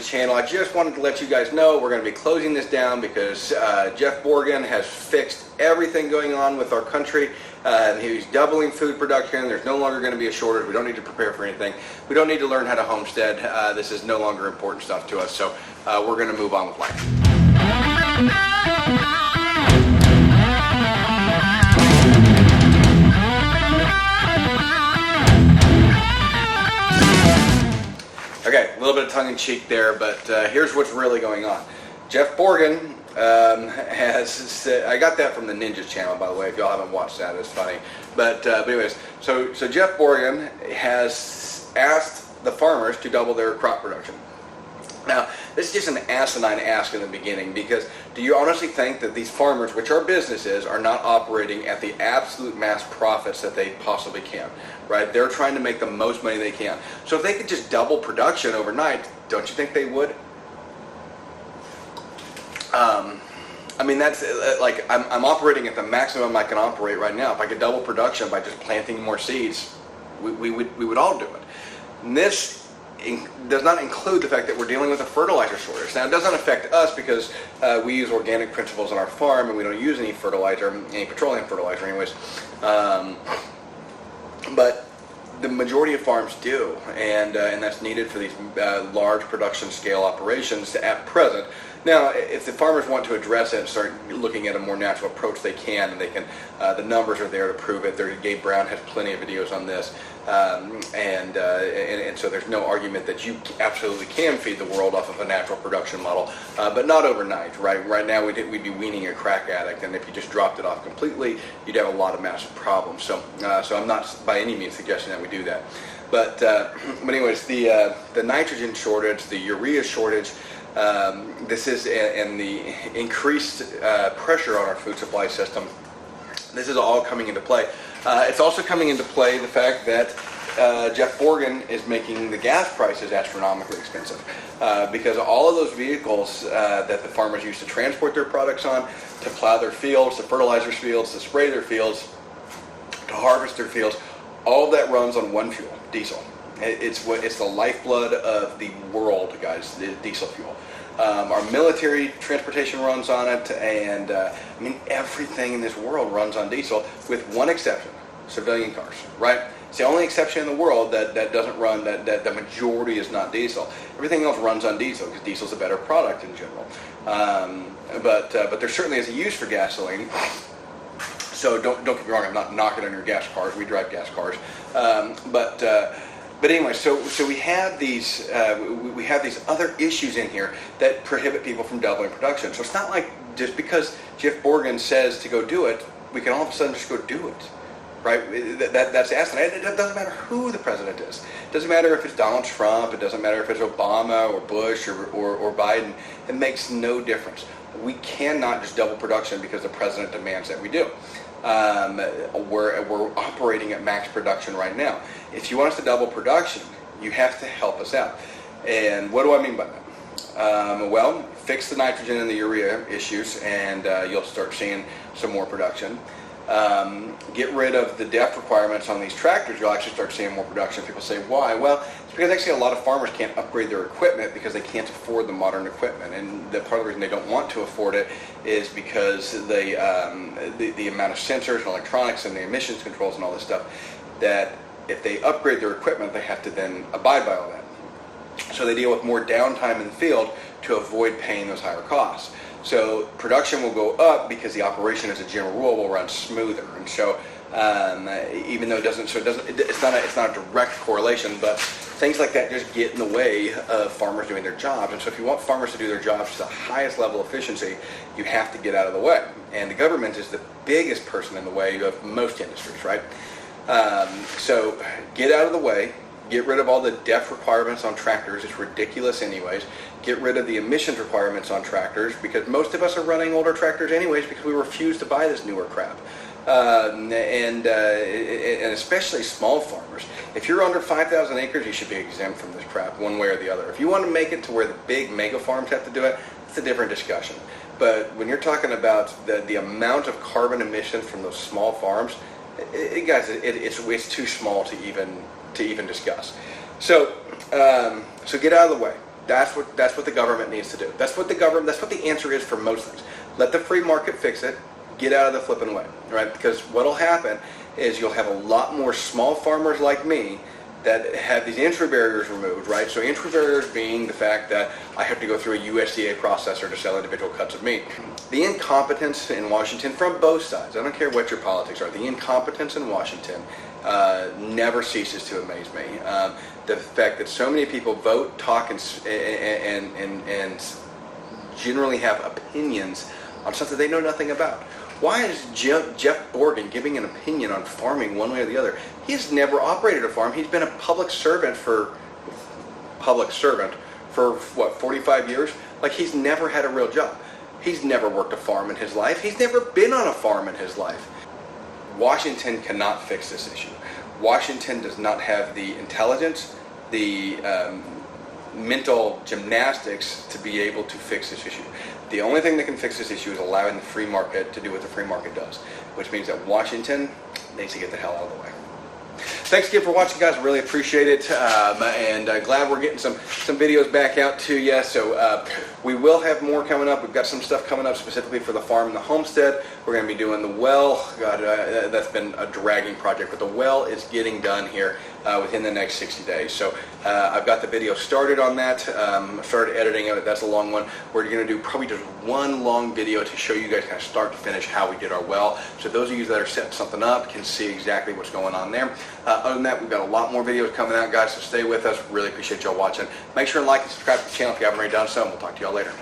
channel. I just wanted to let you guys know we're going to be closing this down because Jeff Borgen has fixed everything going on with our country. He's doubling food production. There's no longer going to be a shortage. We don't need to prepare for anything. We don't need to learn how to homestead. This is no longer important stuff to us. So we're going to move on with life. Okay, a little bit of tongue-in-cheek there, but here's what's really going on. Jeff Borgen has said, I got that from the Ninjas channel, by the way. If y'all haven't watched that, it's funny. But anyways, so Jeff Borgen has asked the farmers to double their crop production. Now, this is just an asinine ask in the beginning, because do you honestly think that these farmers, which are businesses, are not operating at the absolute mass profits that they possibly can, right? They're trying to make the most money they can. So if they could just double production overnight, don't you think they would? I mean, that's like, I'm operating at the maximum I can operate right now. If I could double production by just planting more seeds, we would all do it. And this does not include the fact that we're dealing with a fertilizer shortage. Now, it doesn't affect us because we use organic principles on our farm and we don't use any fertilizer, any petroleum fertilizer anyways. But the majority of farms do, and that's needed for these large production scale operations at present. Now, if the farmers want to address it and start looking at a more natural approach, they can, and they can. The numbers are there to prove it. Gabe Brown has plenty of videos on this, and so there's no argument that you absolutely can feed the world off of a natural production model, but not overnight. Right now, we'd be weaning a crack addict, and if you just dropped it off completely, you'd have a lot of massive problems. So I'm not by any means suggesting that we do that. But anyways, the nitrogen shortage, the urea shortage. This is and the increased pressure on our food supply system. This is all coming into play. It's also coming into play the fact that Jeff Borgen is making the gas prices astronomically expensive because all of those vehicles that the farmers use to transport their products on, to plow their fields, to fertilize their fields, to spray their fields, to harvest their fields, all of that runs on one fuel, diesel. It's the lifeblood of the world, guys, the diesel fuel. Our military transportation runs on it, and I mean, everything in this world runs on diesel, with one exception: civilian cars, right? It's the only exception in the world that doesn't run, that the majority is not diesel. Everything else runs on diesel, because diesel is a better product in general. But there certainly is a use for gasoline. So don't get me wrong, I'm not knocking on your gas cars. We drive gas cars. But anyway, so we have these other issues in here that prohibit people from doubling production. So it's not like just because Jeff Borgen says to go do it, we can all of a sudden just go do it, right? That's asinine. It doesn't matter who the president is. It doesn't matter if it's Donald Trump. It doesn't matter if it's Obama or Bush or Biden. It makes no difference. We cannot just double production because the president demands that we do. We're operating at max production right now. If you want us to double production, you have to help us out. And what do I mean by that? Well, fix the nitrogen and the urea issues, and you'll start seeing some more production. Get rid of the depth requirements on these tractors, you'll actually start seeing more production. People say, why? Well, it's because actually a lot of farmers can't upgrade their equipment because they can't afford the modern equipment. And the part of the reason they don't want to afford it is because the amount of sensors and electronics and the emissions controls and all this stuff, that if they upgrade their equipment, they have to then abide by all that. So they deal with more downtime in the field to avoid paying those higher costs. So production will go up because the operation, as a general rule, will run smoother. And so even though it's not a direct correlation, but things like that just get in the way of farmers doing their jobs. And so if you want farmers to do their jobs to the highest level of efficiency, you have to get out of the way. And the government is the biggest person in the way of most industries, right? So get out of the way. Get rid of all the depth requirements on tractors. It's ridiculous anyways. Get rid of the emissions requirements on tractors, because most of us are running older tractors anyways because we refuse to buy this newer crap. And especially small farmers. If you're under 5,000 acres, you should be exempt from this crap one way or the other. If you want to make it to where the big mega farms have to do it, it's a different discussion. But when you're talking about the amount of carbon emissions from those small farms, guys, it's too small to even discuss. So get out of the way. That's what the government needs to do. That's what the answer is for most things. Let the free market fix it. Get out of the flipping way, right? Because what'll happen is you'll have a lot more small farmers like me that have these entry barriers removed, right? So entry barriers being the fact that I have to go through a USDA processor to sell individual cuts of meat. The incompetence in Washington from both sides, I don't care what your politics are, the incompetence in Washington never ceases to amaze me. The fact that so many people vote, talk, and generally have opinions on something they know nothing about. Why is Jeff Borgen giving an opinion on farming one way or the other? He's never operated a farm. He's been a public servant for what, 45 years? Like, he's never had a real job. He's never worked a farm in his life. He's never been on a farm in his life. Washington cannot fix this issue. Washington does not have the intelligence, the mental gymnastics to be able to fix this issue. The only thing that can fix this issue is allowing the free market to do what the free market does, which means that Washington needs to get the hell out of the way. Thanks again for watching, guys. Really appreciate it, and glad we're getting some videos back out to you. So we will have more coming up. We've got some stuff coming up specifically for the farm and the homestead. We're going to be doing the well. God, that's been a dragging project, but the well is getting done here within the next 60 days. So I've got the video started on that. Started editing it. That's a long one. We're going to do probably just one long video to show you guys kind of start to finish how we did our well. So those of you that are setting something up can see exactly what's going on there. Other than that, we've got a lot more videos coming out, guys, so stay with us. Really appreciate y'all watching. Make sure and like and subscribe to the channel if you haven't already done so, and we'll talk to y'all later.